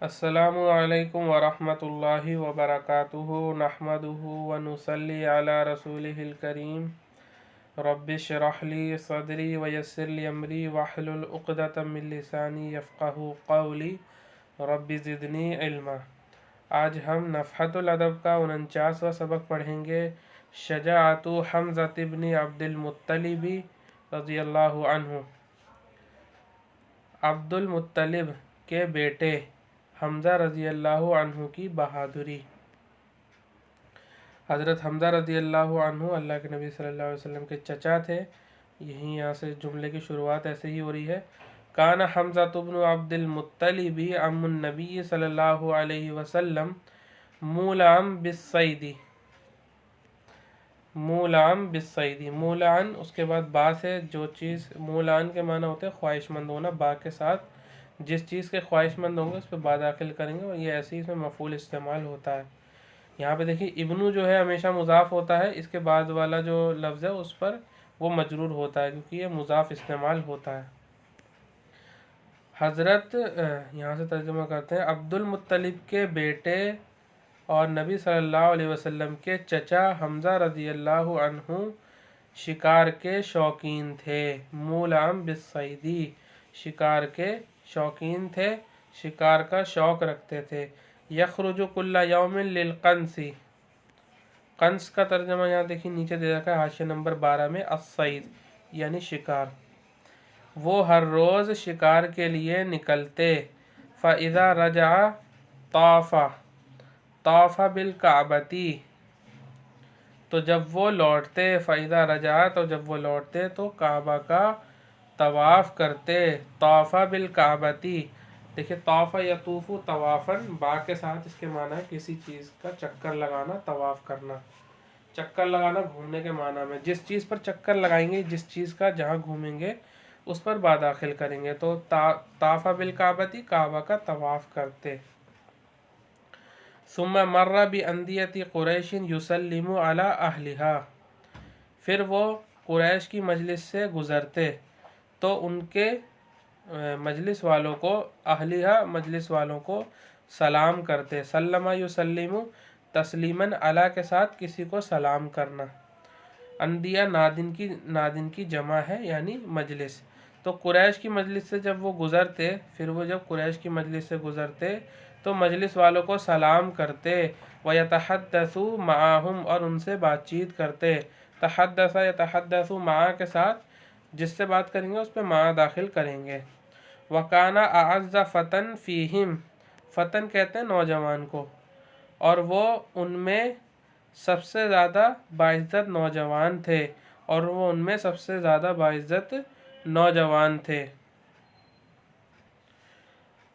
السلام علیکم ورحمۃ اللہ وبرکاتہ نحمدہ ونصلی علی رسولہ الکریم رب اشرح لی صدری ویسر لی امری واحلل عقدۃ من لسانی یفقہوا قولی رب زدنی علما۔ آج ہم نفحۃ الادب کا 49واں سبق پڑھیں گے۔ شجاعت حمزہ بن عبد المطلب رضی اللہ عنہ۔ عبد المطلب کے بیٹے حمزہ رضی اللہ عنہ کی بہادری۔ حضرت حمزہ رضی اللہ عنہ اللہ کے نبی صلی اللہ علیہ وسلم کے چچا تھے۔ یہاں سے جملے کی شروعات ایسے ہی ہو رہی ہے۔ کان حمزہ بن عبد المطلب عم النبی صلی اللہ علیہ وسلم مولعن بالصید۔ مولعن بالصید، مولعن اس کے بعد با سے جو چیز، مولعن کے معنی ہوتے ہیں خواہش مند ہونا، با کے ساتھ جس چیز کے خواہش مند ہوں گے اس پہ با داخل کریں گے، اور یہ ایسے ہی اس میں مفعول استعمال ہوتا ہے۔ یہاں پہ دیکھیے ابنو جو ہے ہمیشہ مضاف ہوتا ہے، اس کے بعد والا جو لفظ ہے اس پر وہ مجرور ہوتا ہے کیونکہ یہ مضاف استعمال ہوتا ہے۔ حضرت یہاں سے ترجمہ کرتے ہیں، عبد المطلب کے بیٹے اور نبی صلی اللہ علیہ وسلم کے چچا حمزہ رضی اللہ عنہ شکار کے شوقین تھے۔ مولعن بالصید، شکار کے شوقین تھے، شکار کا شوق رکھتے تھے۔ یخرج کل یوم للقنص، قنص کا ترجمہ یہاں دیکھیں نیچے دے رکھا ہے حاشیہ نمبر 12 میں، الصید یعنی شکار۔ وہ ہر روز شکار کے لیے نکلتے۔ فَإِذَا رَجَعَ طَافَ، طَافَ بِالْكَعْبَةِ، تو جب وہ لوٹتے، فَإِذَا رَجَعَ تو جب وہ لوٹتے تو کعبہ کا طواف کرتے۔ طَافَ بِالْكَعْبَةِ، دیکھیں طَافَ یطوف طوافاً، با کے ساتھ اس کے معنی ہے کسی چیز کا چکر لگانا، طواف کرنا۔ چکر لگانا گھومنے کے معنی میں، جس چیز پر چکر لگائیں گے، جس چیز کا جہاں گھومیں گے اس پر با داخل کریں گے، تو طاف بالکعبۃ، کعبہ کا طواف کرتے۔ ثم مر باندیۃ قریش یسلم علی اہلھا، پھر وہ قریش کی مجلس سے گزرتے تو ان کے مجلس والوں کو، اہلھا مجلس والوں کو سلام کرتے۔ سلم یسلم تسلیماً، علی کے ساتھ کسی کو سلام کرنا۔ اندیہ نادن کی جمع ہے یعنی مجلس۔ تو قریش کی مجلس سے جب وہ گزرتے، پھر وہ جب قریش کی مجلس سے گزرتے تو مجلس والوں کو سلام کرتے۔ وَيَتَحَدَّثُ مَعَهُمْ، اور ان سے بات چیت کرتے۔ تحدث یتحدث مع کے ساتھ جس سے بات کریں گے اس پہ مع داخل کریں گے۔ وَكَانَ أَعَزَّ فَتًى فِيهِمْ، فتن کہتے ہیں نوجوان کو، اور وہ ان میں سب سے زیادہ باعزت نوجوان تھے، اور وہ ان میں سب سے زیادہ باعزت نوجوان تھے،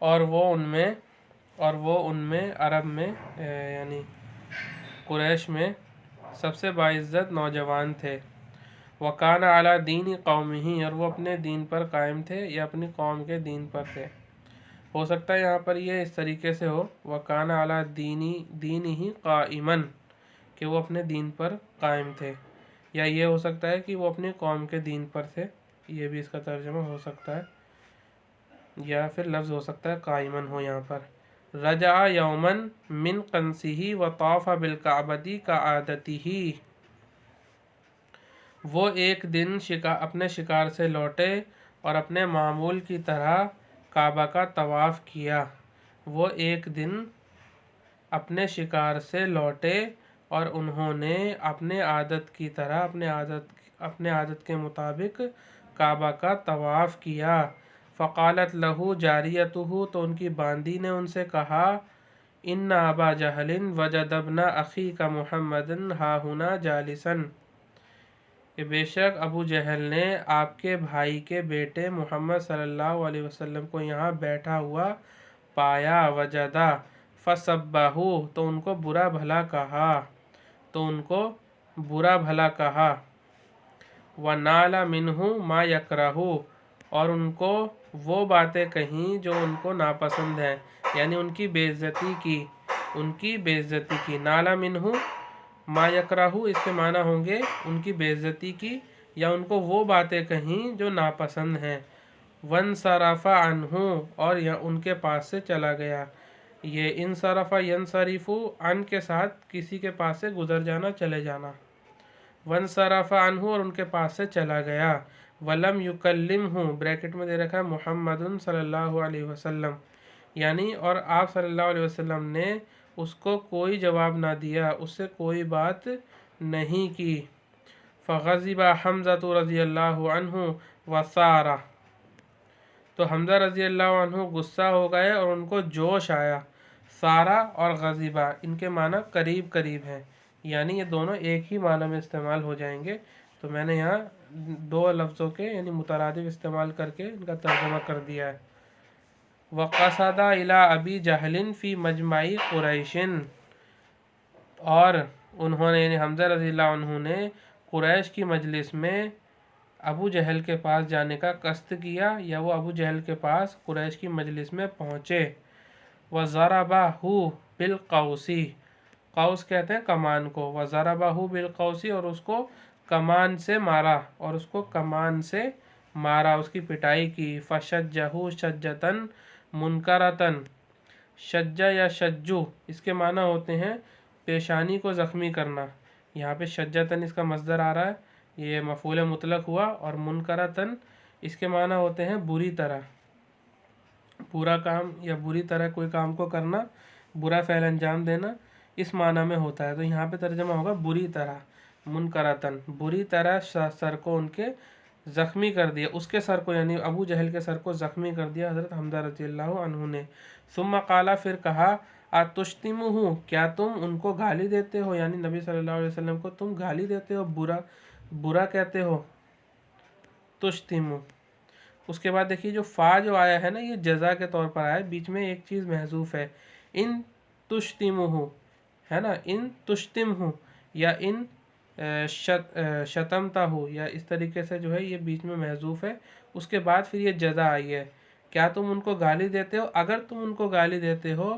اور وہ ان میں عرب میں یعنی قریش میں سب سے باعزت نوجوان تھے۔ وَكَانَ عَلَى دِينِ قَوْمِهِ، اور وہ اپنے دین پر قائم تھے یا اپنی قوم کے دین پر تھے۔ ہو سکتا ہے یہاں پر یہ اس طریقے سے ہو، وَكَانَ عَلَى دِينِهِ قَائِمًا، کہ وہ اپنے دین پر قائم تھے، یا یہ ہو سکتا ہے کہ وہ اپنی قوم کے دین پر تھے، یہ بھی اس کا ترجمہ ہو سکتا ہے، یا پھر لفظ ہو سکتا ہے قائمًا ہو یہاں پر۔ رجع یوماً من قنصہ وطاف بالکعبۃ کعادتہ، وہ ایک دن اپنے شکار سے لوٹے اور اپنے معمول کی طرح کعبہ کا طواف کیا۔ وہ ایک دن اپنے شکار سے لوٹے اور انہوں نے اپنے عادت کی طرح، اپنے عادت کے مطابق کعبہ کا طواف کیا۔ فقالت لہ جاریتہ، تو ان کی باندی نے ان سے کہا، ان ابا جہل وجد ابن اخیک محمدا ہاہنا جالسا، کہ بے شک ابو جہل نے آپ کے بھائی کے بیٹے محمد صلی اللہ علیہ وسلم کو یہاں بیٹھا ہوا پایا۔ وجدا فسبہ، تو ان کو برا بھلا کہا۔ ونال منہ ما یکرہ، اور ان کو وہ باتیں کہیں جو ان کو ناپسند ہیں، یعنی ان کی بے عزتی کی۔ نالا منہ ما یکرہ، اس کے معنی ہوں گے ان کی بے عزتی کی یا ان کو وہ باتیں کہیں جو ناپسند ہیں۔ وانصرف عنہ، اور ان کے پاس سے چلا گیا۔ یہ انصرفا ینصرفو، ان کے ساتھ کسی کے پاس سے گزر جانا، چلے جانا، ونصرفا عنہ، اور ان کے پاس سے چلا گیا، ولم یکلمہ، بریکٹ میں دے رکھا ہے محمد صلی اللہ علیہ وسلم، یعنی اور آپ صلی اللہ علیہ وسلم نے اس کو کوئی جواب نہ دیا، اس سے کوئی بات نہیں کی۔ فغضب حمزہ رضی اللہ عنہ وسارہ، تو حمزہ رضی اللہ عنہ غصہ ہو گئے اور ان کو جوش آیا۔ سارہ اور غضبہ ان کے معنی قریب قریب ہیں، یعنی یہ دونوں ایک ہی معنی میں استعمال ہو جائیں گے، تو میں نے یہاں دو لفظوں کے یعنی مترادف استعمال کر کے ان کا ترجمہ کر دیا ہے۔ وَقَصَدَ إِلَىٰ أَبِي جَهْلٍ فِي مَجْمَعِ قُرَيْشٍ، اور انہوں نے یعنی حمزہ رضی اللہ عنہ نے قریش کی مجلس میں ابو جہل کے پاس جانے کا قصد کیا، یا وہ ابو جہل کے پاس قریش کی مجلس میں پہنچے۔ وَضَرَبَهُ بِالْقَوْسِ، قوس کہتے ہیں کمان کو، وَضَرَبَهُ بِالْقَوْسِ، اور اس کو کمان سے مارا، اور اس کو کمان سے مارا، اس کی پٹائی کی۔ فَشَجَّهُ شَجَّةً مُنْكَرَةً، شجّہ یا شجو اس کے معنی ہوتے ہیں پیشانی کو زخمی کرنا، یہاں پہ شجّةً اس کا مصدر آ رہا ہے، یہ مفعول مطلق ہوا، اور منکرتن اس کے معنی ہوتے ہیں بری طرح، برا کام یا بری طرح کوئی کام کو کرنا، برا فعل انجام دینا، اس معنی میں ہوتا ہے، تو یہاں پہ ترجمہ ہوگا بری طرح، منکرتن، بری طرح سر کو ان کے زخمی کر دیا، اس کے سر کو یعنی ابو جہل کے سر کو زخمی کر دیا حضرت حمزہ رضی اللہ عنہ نے۔ ثم قال، پھر کہا، اتشتمہ، کیا تم ان کو گالی دیتے ہو، یعنی نبی صلی اللہ علیہ وسلم کو تم گالی دیتے ہو، برا کہتے ہو، تشتمو۔ اس کے بعد دیکھیے جو فا جو آیا ہے نا یہ جزا کے طور پر آیا ہے، بیچ میں ایک چیز محذوف ہے، ان تشتمہ ہے نا، ان تشتمہ یا ان شتمتا ہو، یا اس طریقے سے جو ہے یہ بیچ میں محذوف ہے، اس کے بعد پھر یہ جزا آئی ہے، کیا تم ان کو گالی دیتے ہو، اگر تم ان کو گالی دیتے ہو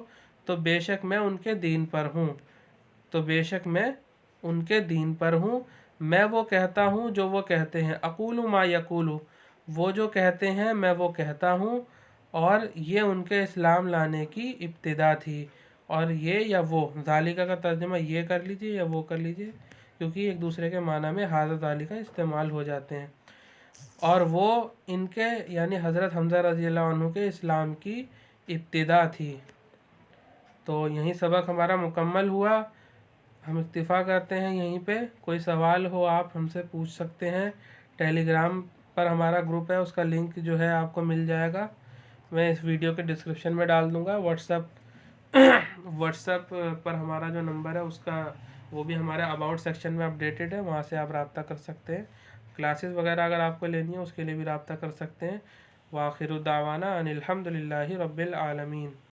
تو بے شک میں ان کے دین پر ہوں، تو بے شک میں ان کے دین پر ہوں، میں وہ کہتا ہوں جو وہ کہتے ہیں، اقول ما یقول، وہ جو کہتے ہیں میں وہ کہتا ہوں، اور یہ ان کے اسلام لانے کی ابتدا تھی، اور یہ یا وہ، ذالکہ کا ترجمہ یہ کر لیجئے یا وہ کر لیجئے، کیونکہ ایک دوسرے کے معنی میں ھذا ذالکہ استعمال ہو جاتے ہیں، اور وہ ان کے یعنی حضرت حمزہ رضی اللہ عنہ کے اسلام کی ابتدا تھی۔ تو یہیں سبق ہمارا مکمل ہوا، ہم اکتفا کرتے ہیں یہیں پہ، کوئی سوال ہو آپ ہم سے پوچھ سکتے ہیں، ٹیلی گرام پر ہمارا گروپ ہے، اس کا لنک جو ہے آپ کو مل جائے گا، میں اس ویڈیو کے ڈسکرپشن میں ڈال دوں گا۔ واٹس ایپ پر ہمارا جو نمبر ہے اس کا وہ بھی ہمارے اباؤٹ سیکشن میں اپڈیٹڈ ہے، وہاں سے آپ رابطہ کر سکتے ہیں، کلاسز وغیرہ اگر آپ کو لینی ہے اس کے لیے بھی رابطہ کر سکتے ہیں۔ وآخر دعوانا ان الحمد للہ رب العالمین۔